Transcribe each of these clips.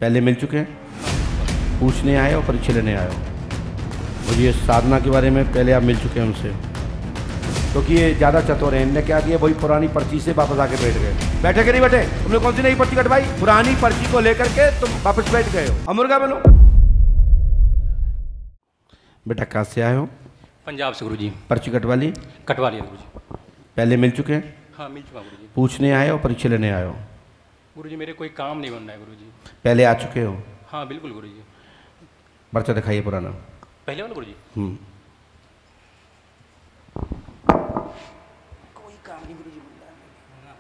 पहले मिल चुके हैं, पूछने आए हो, परीक्षा लेने आए हो। और ये साधना के बारे में पहले आप मिल चुके हैं उनसे, क्योंकि ये ज़्यादा चतुर हैं। इनने क्या किया, वही पुरानी पर्ची से वापस आके बैठ गए। बैठे कि नहीं बैठे? तुमने कौन सी नई पर्ची कटवाई? पुरानी पर्ची को लेकर के तुम वापस बैठ गए हो। अब मुर्गा बनो। बेटा कहाँ से आए हो? पंजाब से गुरुजी। पर्ची कटवा ली? कटवा लिया गुरुजी। पहले मिल चुके हैं? हाँ मिल चुका गुरुजी। पूछने आए हो, परीक्षा लेने आए हो? गुरुजी मेरे कोई काम नहीं बन रहा है गुरुजी। पहले आ चुके हो? हाँ बिल्कुल गुरुजी। पर्चा दिखाइए पुराना। पहले वाला गुरुजी? कोई काम नहीं गुरुजी बन रहा है।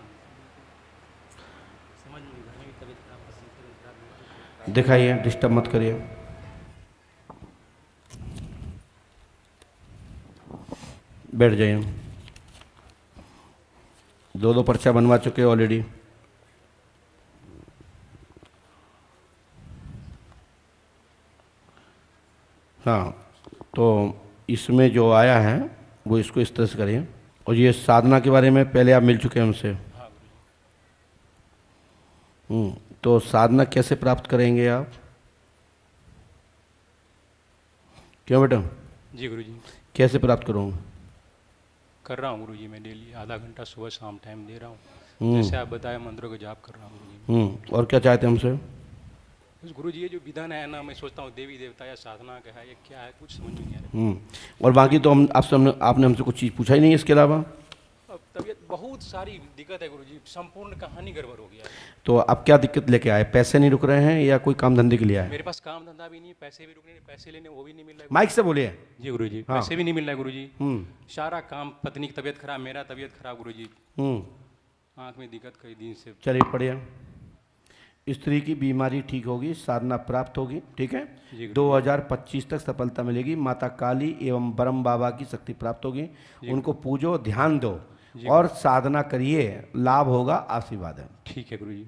समझ नहीं, घर में भी तबीयत खराब। दिखाइए, डिस्टर्ब मत करिए। बैठ जाइए। दो पर्चा बनवा चुके हो ऑलरेडी। हाँ, तो इसमें जो आया है वो इसको इस तरह से करिए। और ये साधना के बारे में पहले आप मिल चुके हैं उनसे। तो साधना कैसे प्राप्त करेंगे आप? क्यों बेटा? जी गुरुजी। कैसे प्राप्त करूँगा? कर रहा हूँ गुरुजी, मैं डेली आधा घंटा सुबह शाम टाइम दे रहा हूँ। जैसे आप बताए मंत्रों का जाप कर रहा हूँ गुरुजी। और क्या चाहते हैं हमसे? बस गुरुजी ये जो विधान है ना, मैं सोचता हूँ देवी देवता या साधना का है, ये क्या है कुछ समझ नहीं आ रहा। और बाकी तो हम आपने हमसे कुछ चीज़ पूछा ही नहीं इसके अलावा। अब तबीयत बहुत सारी दिक्कत है गुरुजी, संपूर्ण कहानी गड़बड़ हो गया है। तो अब क्या दिक्कत लेके आए? पैसे नहीं रुक रहे हैं या कोई काम धंधे के लिए आए? मेरे पास काम धंधा भी नहीं है, पैसे भी रुक नहीं, पैसे लेने वो भी नहीं मिल रहा है। माइक से बोलिए। जी गुरुजी। हाँ। पैसे भी नहीं मिल रहा है गुरुजी। सारा काम, पत्नी की तबीयत खराब, मेरा तबीयत खराब गुरुजी। आँख में दिक्कत कई दिन से। चलिए पढ़िए। स्त्री की बीमारी ठीक होगी, साधना प्राप्त होगी, ठीक है। 2025 तक सफलता मिलेगी। माता काली एवं ब्रह्म बाबा की शक्ति प्राप्त होगी। उनको पूजो, ध्यान दो और साधना करिए, लाभ होगा, आशीर्वाद है। ठीक है गुरुजी।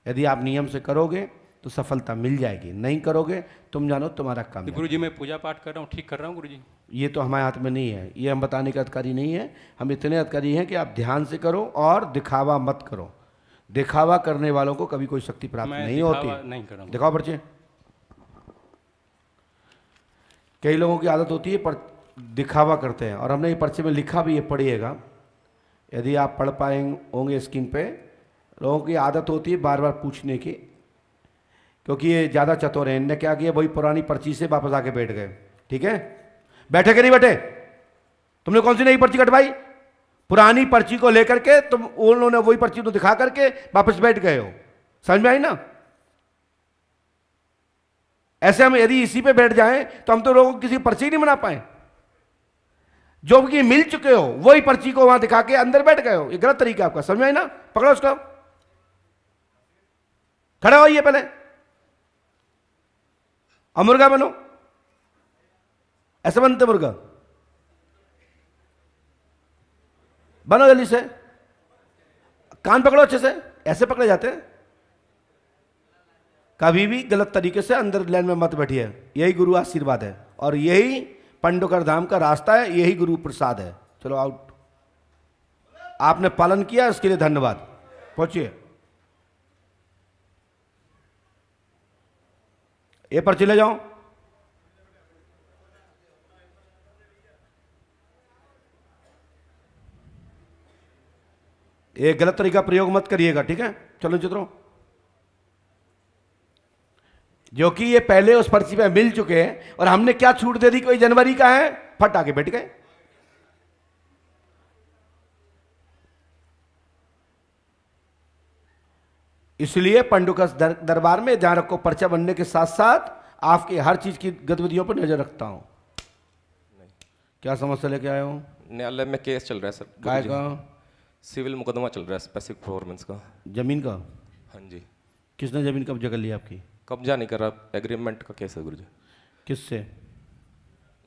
यदि आप नियम से करोगे तो सफलता मिल जाएगी, नहीं करोगे तुम जानो तुम्हारा काम। गुरुजी मैं पूजा पाठ कर रहा हूँ, ठीक कर रहा हूँ गुरुजी। ये तो हमारे हाथ में नहीं है, ये हम बताने का अधिकारी नहीं है। हम इतने अधिकारी हैं कि आप ध्यान से करो और दिखावा मत करो। दिखावा करने वालों को कभी कोई शक्ति प्राप्त नहीं होती। नहीं कर रहा हूं। दिखाओ पर्चे। कई लोगों की आदत होती है पर दिखावा करते हैं, और हमने ये पर्चे में लिखा भी है, पढ़िएगा। यदि आप पढ़ पाए होंगे स्क्रीन पे। लोगों की आदत होती है बार बार पूछने की, क्योंकि ये ज़्यादा चतुर हैं। इनने क्या किया, वही पुरानी पर्ची से वापस आके बैठ गए। ठीक है, बैठे कि नहीं बैठे? तुमने कौन सी नई पर्ची कटवाई? पुरानी पर्ची को लेकर के तुम, उन्होंने वही पर्ची तो दिखा करके वापस बैठ गए हो। समझ में आई ना? ऐसे हम यदि इसी पे बैठ जाएं तो हम तो लोगों को किसी पर्ची नहीं बना पाए। जो कि मिल चुके हो वही पर्ची को वहां दिखा के अंदर बैठ गए हो। ये गलत तरीका आपका। समझ में आई ना? पकड़ो उसको, खड़े होइए पहले, अब मुर्गा बनो। ऐसे बनते मुर्गा, बनो जल्दी से। कान पकड़ो अच्छे से, ऐसे पकड़े जाते हैं। कभी भी गलत तरीके से अंदर लाइन में मत बैठिए। यही गुरु आशीर्वाद है और यही पंडोकर धाम का रास्ता है, यही गुरु प्रसाद है। चलो आउट। आपने पालन किया, इसके लिए धन्यवाद। पहुंचिए। ये पर चले जाओ। ये गलत तरीका प्रयोग मत करिएगा, ठीक है? चलो चित्रों, जो कि ये पहले उस पर्ची पे मिल चुके हैं और हमने क्या छूट दे दी, कोई जनवरी का है, फट आके बैठ गए। इसलिए पंडुका दरबार में ध्यान रखो, पर्चा बनने के साथ साथ आपके हर चीज की गतिविधियों पर नजर रखता हूं। क्या समस्या लेके आए हो? न्यायालय में केस चल रहा है सर। काय का? सिविल मुकदमा चल रहा है स्पेसिफिक परफॉर्मेंस का। जमीन का? हाँ जी। किसने जमीन कब्जा कर लिया आपकी? कब्जा नहीं कर रहा, एग्रीमेंट का केस है गुरुजी। किससे?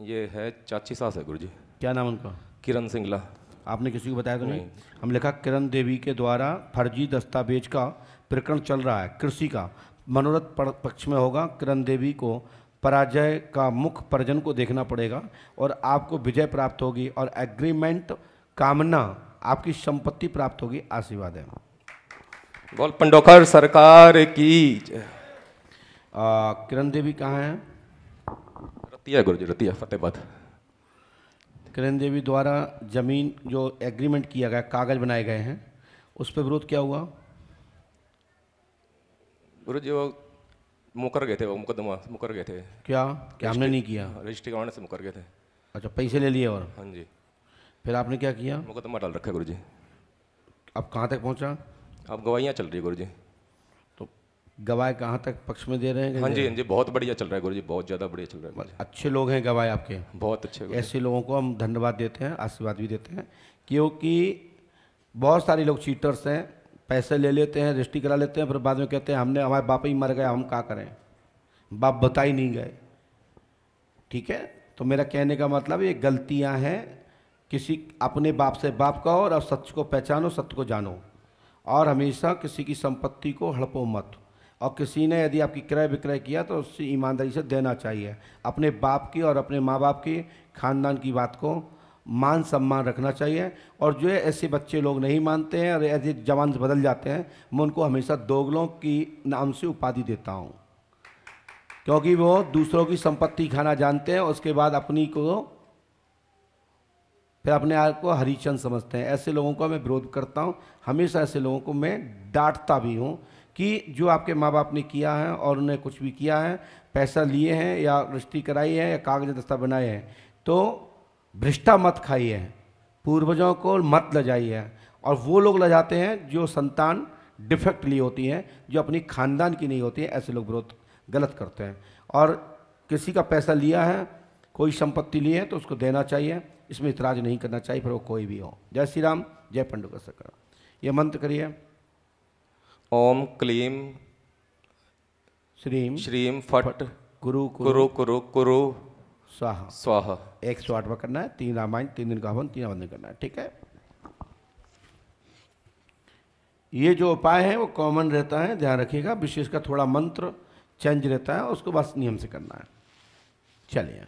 ये है चाची सास है गुरुजी। क्या नाम उनका? किरण सिंगला। आपने किसी को बताया तो नहीं? हम लिखा किरण देवी के द्वारा फर्जी दस्तावेज का प्रकरण चल रहा है, कृषि का। मनोरथ पक्ष में होगा। किरण देवी को पराजय का मुख परिजन को देखना पड़ेगा और आपको विजय प्राप्त होगी और एग्रीमेंट कामना आपकी संपत्ति प्राप्त होगी। आशीर्वाद है। बोल पंडोकर सरकार की। किरण देवी कहाँ हैं? रतिया गुरु जी, रतिया फतेहाबाद। किरण देवी द्वारा जमीन जो एग्रीमेंट किया गया, कागज बनाए गए हैं, उस पर विरोध क्या हुआ? गुरु जी वो मुकर गए थे, वो मुकदमा मुकर गए थे। क्या क्या हमने नहीं किया? रजिस्ट्री करवाने से मुकर गए थे। अच्छा, पैसे ले लिए और हाँ जी, फिर आपने क्या किया? मुकदमा डाल रखा है गुरु जी। अब कहाँ तक पहुँचा? अब गवाहियाँ चल रही है गुरु जी। तो गवाह कहाँ तक पक्ष में दे रहे हैं? हाँ जी, हाँ जी, बहुत बढ़िया चल रहा है गुरु जी, बहुत ज़्यादा बढ़िया चल रहा है गुरु जी। अच्छे लोग हैं गवाह आपके, बहुत अच्छे गुरु जी। ऐसे लोगों को हम धन्यवाद देते हैं, आशीर्वाद भी देते हैं, क्योंकि बहुत सारे लोग चीटर्स हैं, पैसे ले लेते हैं, रजिस्ट्री करा लेते हैं, फिर बाद में कहते हैं हमने, हमारे बाप ही मर गए, हम क्या करें, बाप बता ही नहीं गए। ठीक है, तो मेरा कहने का मतलब ये गलतियां हैं। किसी अपने बाप से बाप कहो और सच को पहचानो, सत्य को जानो, और हमेशा किसी की संपत्ति को हड़पो मत। और किसी ने यदि आपकी क्रय विक्रय किया तो उससे ईमानदारी से देना चाहिए। अपने बाप की और अपने माँ बाप की, खानदान की बात को मान सम्मान रखना चाहिए। और जो है ऐसे बच्चे लोग नहीं मानते हैं और ऐसे जवान बदल जाते हैं, मैं उनको हमेशा दोगलों की नाम से उपाधि देता हूँ, क्योंकि वो दूसरों की संपत्ति खाना जानते हैं, उसके बाद अपनी को फिर अपने आप को हरिचंद समझते हैं। ऐसे लोगों का मैं विरोध करता हूँ, हमेशा ऐसे लोगों को मैं डांटता भी हूँ कि जो आपके माँ बाप ने किया है और उन्हें कुछ भी किया है, पैसा लिए हैं या रजिस्ट्री कराई है या कागज दस्ता बनाए हैं, तो भ्रष्टा मत खाइए, पूर्वजों को मत लजाइए। और वो लोग लजाते हैं जो संतान डिफेक्ट ली होती हैं, जो अपनी खानदान की नहीं होती है, ऐसे लोग विरोध गलत करते हैं। और किसी का पैसा लिया है, कोई संपत्ति ली है तो उसको देना चाहिए, इसमें इतराज नहीं करना चाहिए, फिर वो कोई भी हो। जय श्री राम, जय पंडुका सकर। ये मंत्र करिए। ओम क्लीम श्रीम श्रीम फट गुरु कुरु कुरु कुरु स्वाहा। स्वाहा। 108 बार करना है, 3 रामायण, 3 दिन का हवन, 3 वंदन करना है। ठीक है, ये जो उपाय है वो कॉमन रहता है, ध्यान रखिएगा। विशेष का थोड़ा मंत्र चेंज रहता है, उसको बस नियम से करना है। चलिए।